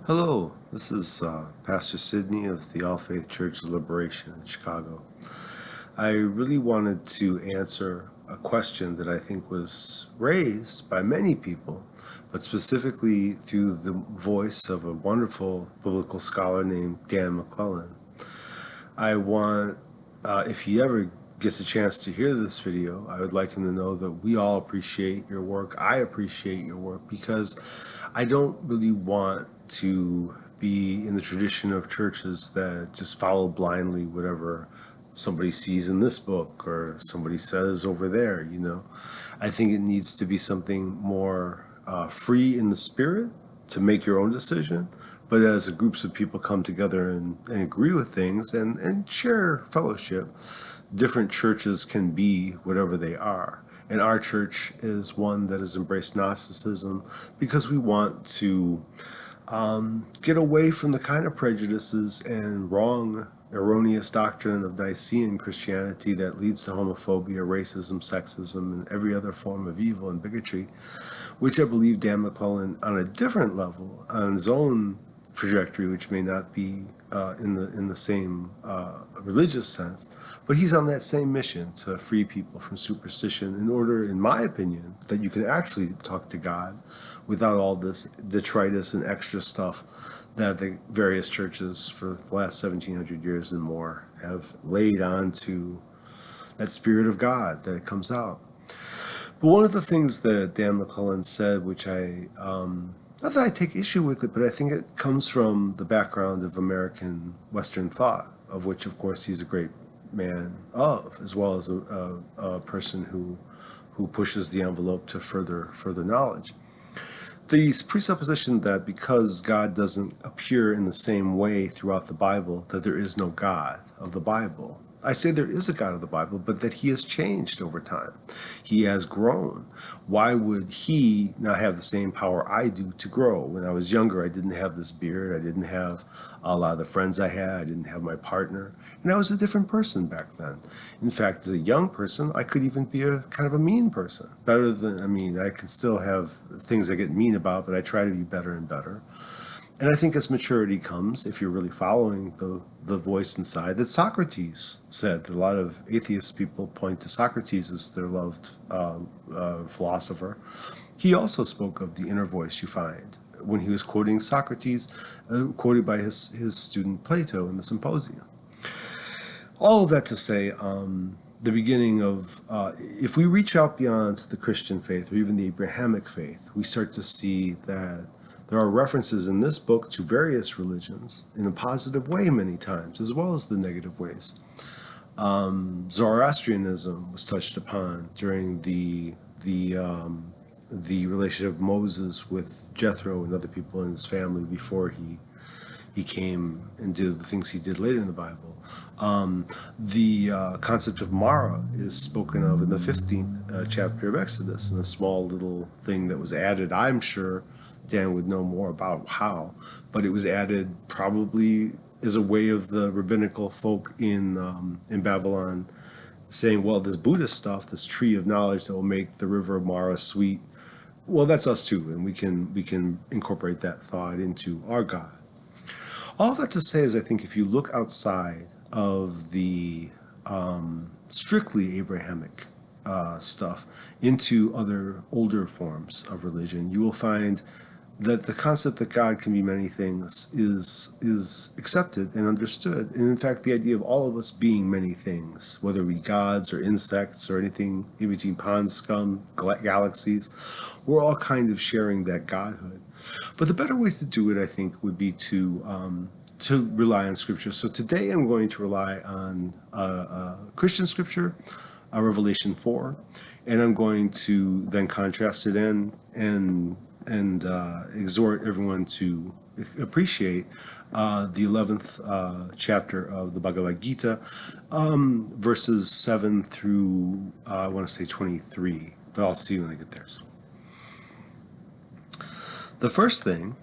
Hello, this is Pastor Sidney of the All Faith Church of Liberation in Chicago. I really wanted to answer a question that I think was raised by many people, but specifically through the voice of a wonderful biblical scholar named Dan McClellan. I want, if he ever gets a chance to hear this video, I would like him to know that we all appreciate your work. I appreciate your work because I don't really want to be in the tradition of churches that just follow blindly whatever somebody sees in this book or somebody says over there, I think it needs to be something more free in the spirit to make your own decision, but as groups of people come together and agree with things and share fellowship, different churches can be whatever they are. And our church is one that has embraced Gnosticism because we want to get away from the kind of prejudices and wrong, erroneous doctrine of Nicene Christianity that leads to homophobia, racism, sexism, and every other form of evil and bigotry, which I believe Dan McClellan, on a different level, on his own trajectory, which may not be in the same religious sense, but he's on that same mission to free people from superstition in order, in my opinion, that you can actually talk to God without all this detritus and extra stuff that the various churches for the last 1700 years and more have laid onto that Spirit of God that it comes out. But one of the things that Dan McClellan said, which not that I take issue with it, but I think it comes from the background of American Western thought, of which, of course, he's a great man of, as well as a person who pushes the envelope to further knowledge. The presupposition that because God doesn't appear in the same way throughout the Bible, that there is no God of the Bible. I say there is a God of the Bible, but that he has changed over time. He has grown. Why would he not have the same power I do to grow? When I was younger, I didn't have this beard. I didn't have a lot of the friends I had. I didn't have my partner. And I was a different person back then. In fact, as a young person, I could even be a kind of a mean person. I can still have things I get mean about, but I try to be better and better. And I think as maturity comes, if you're really following the voice inside, that Socrates said, that a lot of atheist people point to Socrates as their loved philosopher. He also spoke of the inner voice you find when he was quoting Socrates, quoted by his student Plato in the Symposium. All of that to say, the beginning of, if we reach out beyond the Christian faith or even the Abrahamic faith, we start to see that there are references in this book to various religions in a positive way many times, as well as the negative ways. Zoroastrianism was touched upon during the relationship of Moses with Jethro and other people in his family before he came and did the things he did later in the Bible. The concept of Mara is spoken of in the 15th chapter of Exodus, and a small little thing that was added, I'm sure Dan would know more about how, but it was added probably as a way of the rabbinical folk in Babylon saying, well, this Buddhist stuff, this tree of knowledge that will make the river of Mara sweet, well, that's us too, and we can incorporate that thought into our God. All that to say is, I think if you look outside of the strictly Abrahamic stuff into other older forms of religion, you will find that the concept that God can be many things is accepted and understood. And in fact, the idea of all of us being many things, whether we gods or insects or anything in between, pond scum, galaxies, we're all kind of sharing that godhood. But the better way to do it, I think, would be to rely on Scripture. So today I'm going to rely on Christian Scripture, Revelation 4, and I'm going to then contrast it in and exhort everyone to appreciate the 11th chapter of the Bhagavad-Gita, verses 7 through, I want to say 23, but I'll see when I get there. So, the first thing,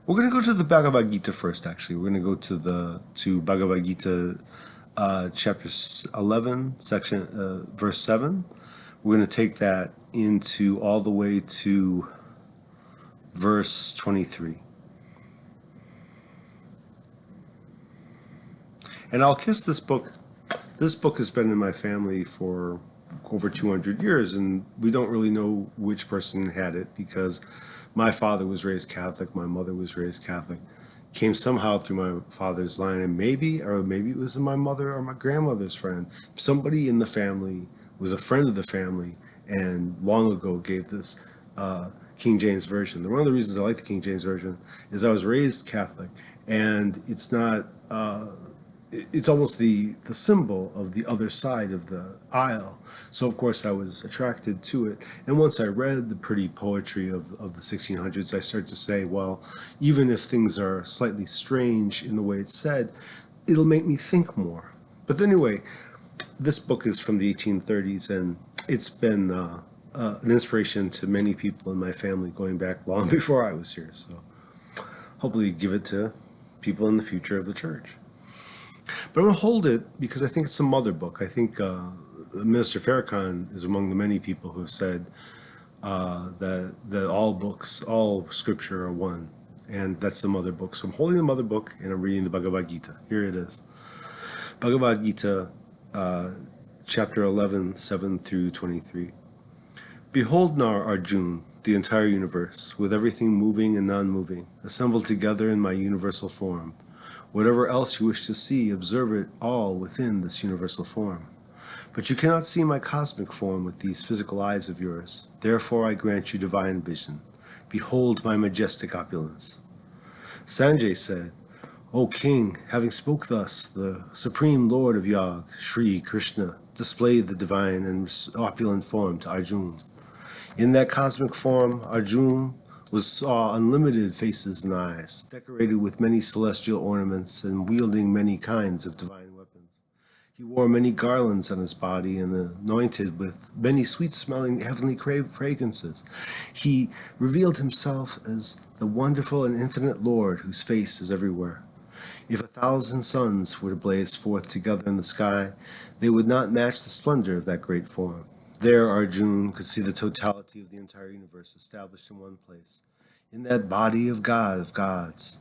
we're going to go to the Bhagavad-Gita first, actually. We're going to go to Bhagavad-Gita chapter 11, section, verse 7. We're going to take that into all the way to verse 23. And I'll kiss this book. This book has been in my family for over 200 years, and we don't really know which person had it because my father was raised Catholic, my mother was raised Catholic. Came somehow through my father's line, and maybe it was my mother or my grandmother's friend. Somebody in the family was a friend of the family, and long ago gave this King James Version. One of the reasons I like the King James Version is I was raised Catholic, and it's not. It's almost the symbol of the other side of the aisle. So of course I was attracted to it. And once I read the pretty poetry of the 1600s, I started to say, well, even if things are slightly strange in the way it's said, it'll make me think more. But anyway, this book is from the 1830s, and it's been an inspiration to many people in my family going back long before I was here. So hopefully give it to people in the future of the church. But I'm going to hold it because I think it's a mother book. I think Minister Farrakhan is among the many people who have said that all books, all scripture are one, and that's the mother book. So I'm holding the mother book, and I'm reading the Bhagavad-Gita. Here it is. Bhagavad-Gita, chapter 11, 7 through 23. Behold now, Arjuna, the entire universe, with everything moving and non-moving, assembled together in my universal form. Whatever else you wish to see, observe it all within this universal form. But you cannot see my cosmic form with these physical eyes of yours. Therefore I grant you divine vision. Behold my majestic opulence. Sanjay said, O king, having spoke thus, the supreme lord of Yag, Sri Krishna, displayed the divine and opulent form to Arjuna. In that cosmic form, Arjuna saw unlimited faces and eyes, decorated with many celestial ornaments and wielding many kinds of divine weapons. He wore many garlands on his body and anointed with many sweet-smelling heavenly fragrances. He revealed himself as the wonderful and infinite Lord whose face is everywhere. If 1,000 suns were to blaze forth together in the sky, they would not match the splendor of that great form. There Arjuna could see the totality of the entire universe established in one place, in that body of God of gods.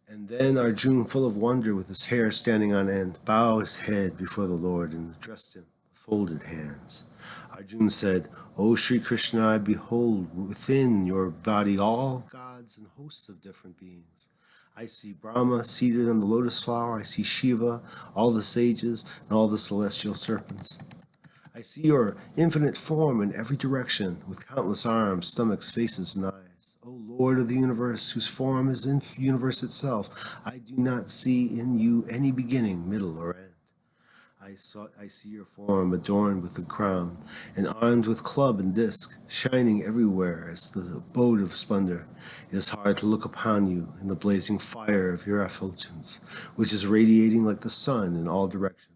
And then Arjuna, full of wonder, with his hair standing on end, bowed his head before the Lord and addressed him with folded hands. Arjuna said, O Sri Krishna, I behold within your body all gods and hosts of different beings. I see Brahma seated on the lotus flower. I see Shiva, all the sages, and all the celestial serpents. I see your infinite form in every direction, with countless arms, stomachs, faces, and eyes. O Lord of the universe, whose form is in the universe itself, I do not see in you any beginning, middle, or end. I see your form adorned with a crown, and armed with club and disc, shining everywhere as the abode of splendor. It is hard to look upon you in the blazing fire of your effulgence, which is radiating like the sun in all directions.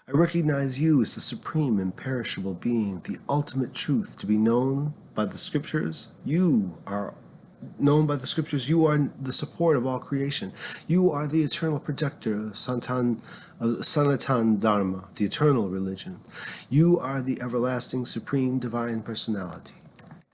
I recognize you as the supreme imperishable being, the ultimate truth to be known by the scriptures. You are known by the scriptures. You are the support of all creation. You are the eternal protector of Sanatan Dharma, the eternal religion. You are the everlasting supreme divine personality.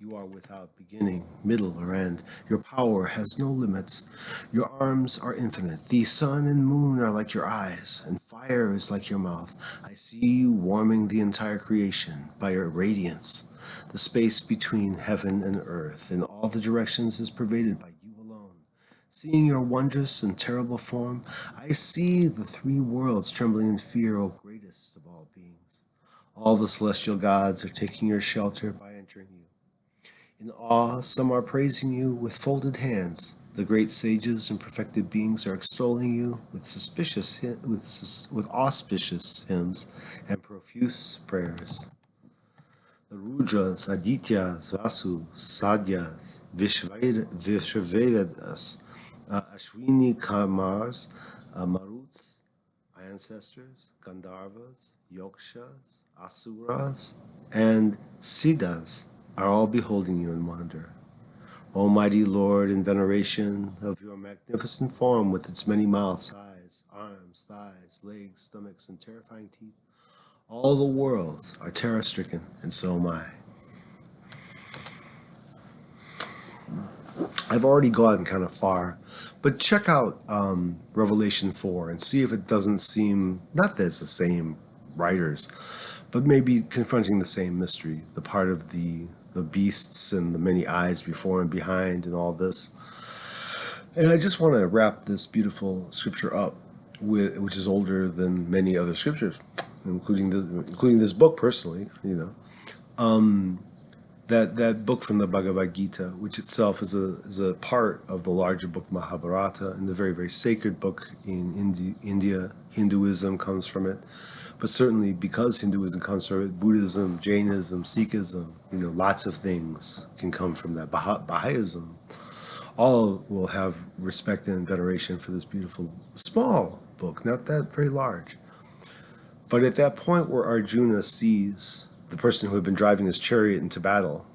You are without beginning, middle, or end. Your power has no limits. Your arms are infinite. The sun and moon are like your eyes, and fire is like your mouth. I see you warming the entire creation by your radiance. The space between heaven and earth in all the directions is pervaded by you alone. Seeing your wondrous and terrible form, I see the three worlds trembling in fear, O greatest of all beings. All the celestial gods are taking your shelter by entering you. In awe, some are praising you with folded hands. The great sages and perfected beings are extolling you with auspicious hymns and profuse prayers. The Rudras, Adityas, Vasus, Sadyas, Vishvavedas, Ashwini Kamars, Maruts, ancestors, Gandharvas, Yokshas, Asuras, and Siddhas are all beholding you in wonder. Almighty Lord, in veneration of your magnificent form with its many mouths, eyes, arms, thighs, legs, stomachs, and terrifying teeth, all the worlds are terror-stricken, and so am I. I've already gone kind of far, But check out Revelation 4 and see if it doesn't seem, not that it's the same writers, but maybe confronting the same mystery, the part of the beasts and the many eyes before and behind and all this. And I just want to wrap this beautiful scripture up, which is older than many other scriptures, including this book personally, that book from the Bhagavad-Gita, which itself is a part of the larger book Mahabharata, and the very, very sacred book in India. Hinduism comes from it. But certainly because Hinduism comes from it, Buddhism, Jainism, Sikhism, lots of things can come from that. Baha'ism, all will have respect and veneration for this beautiful, small book, not that very large. But at that point where Arjuna sees the person who had been driving his chariot into battle,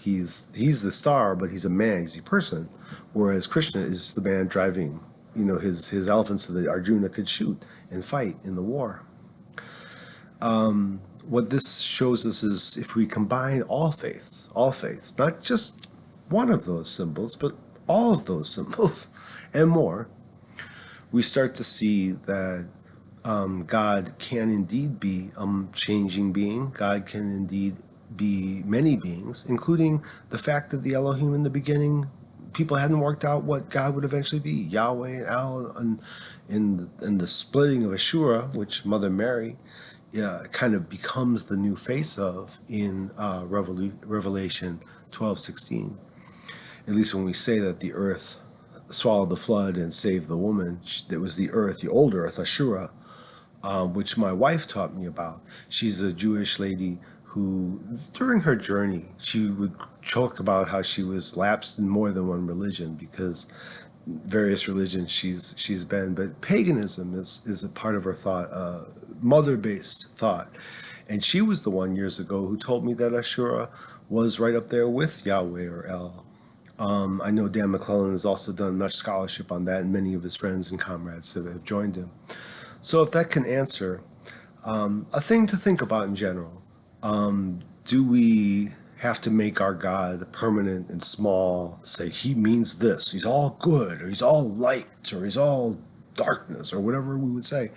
he's the star, but he's a man, he's a person, whereas Krishna is the man driving, his elephant so that Arjuna could shoot and fight in the war. What this shows us is if we combine all faiths, not just one of those symbols, but all of those symbols and more, we start to see that God can indeed be a changing being. God can indeed be many beings, including the fact that the Elohim in the beginning, people hadn't worked out what God would eventually be. Yahweh and El, and in the splitting of Ashura, which Mother Mary kind of becomes the new face of in Revelation 12:16. At least when we say that the earth swallowed the flood and saved the woman, that was the earth, the old earth, Ashura, which my wife taught me about. She's a Jewish lady who, during her journey, she would talk about how she was lapsed in more than one religion because various religions she's been, but paganism is a part of her thought, mother-based thought. And she was the one years ago who told me that Ashura was right up there with Yahweh or El. I know Dan McClellan has also done much scholarship on that, and many of his friends and comrades have joined him. So if that can answer a thing to think about in general, do we have to make our God permanent and small, say he means this, he's all good, or he's all light, or he's all darkness, or whatever we would say?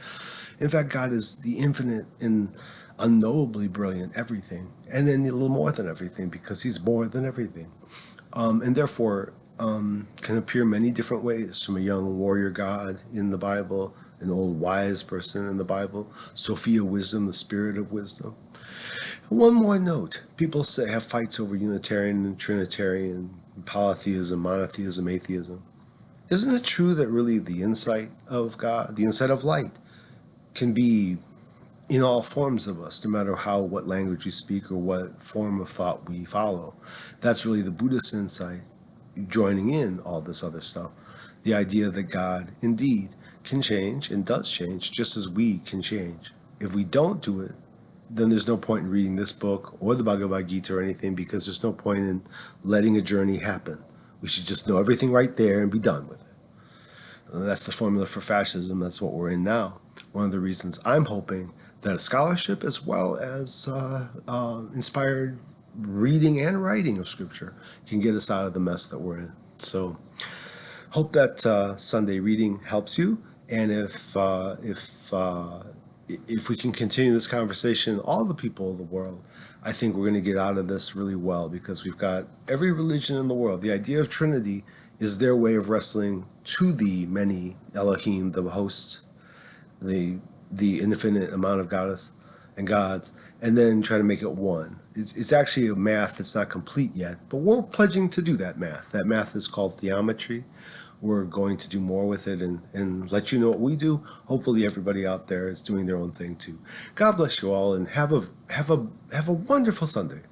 In fact, God is the infinite and unknowably brilliant everything, and then a little more than everything, because he's more than everything. And therefore can appear many different ways, from a young warrior God in the Bible, an old wise person in the Bible, Sophia wisdom, the spirit of wisdom. And one more note, people have fights over Unitarian and Trinitarian, polytheism, monotheism, atheism. Isn't it true that really the insight of God, the insight of light, can be in all forms of us, no matter what language we speak or what form of thought we follow? That's really the Buddhist insight, joining in all this other stuff. The idea that God indeed can change and does change just as we can change. If we don't do it, then there's no point in reading this book or the Bhagavad-Gita or anything, because there's no point in letting a journey happen. We should just know everything right there and be done with it. That's the formula for fascism. That's what we're in now. One of the reasons I'm hoping that a scholarship as well as inspired reading and writing of Scripture can get us out of the mess that we're in. So hope that Sunday reading helps you. And if we can continue this conversation, all the people of the world, I think we're going to get out of this really well, because we've got every religion in the world. The idea of Trinity is their way of wrestling to the many Elohim, the host, the infinite amount of goddess and gods, and then try to make it one. It's actually a math that's not complete yet, but we're pledging to do that math. That math is called theometry. We're going to do more with it and let you know what we do. Hopefully everybody out there is doing their own thing too. God bless you all, and have a wonderful Sunday.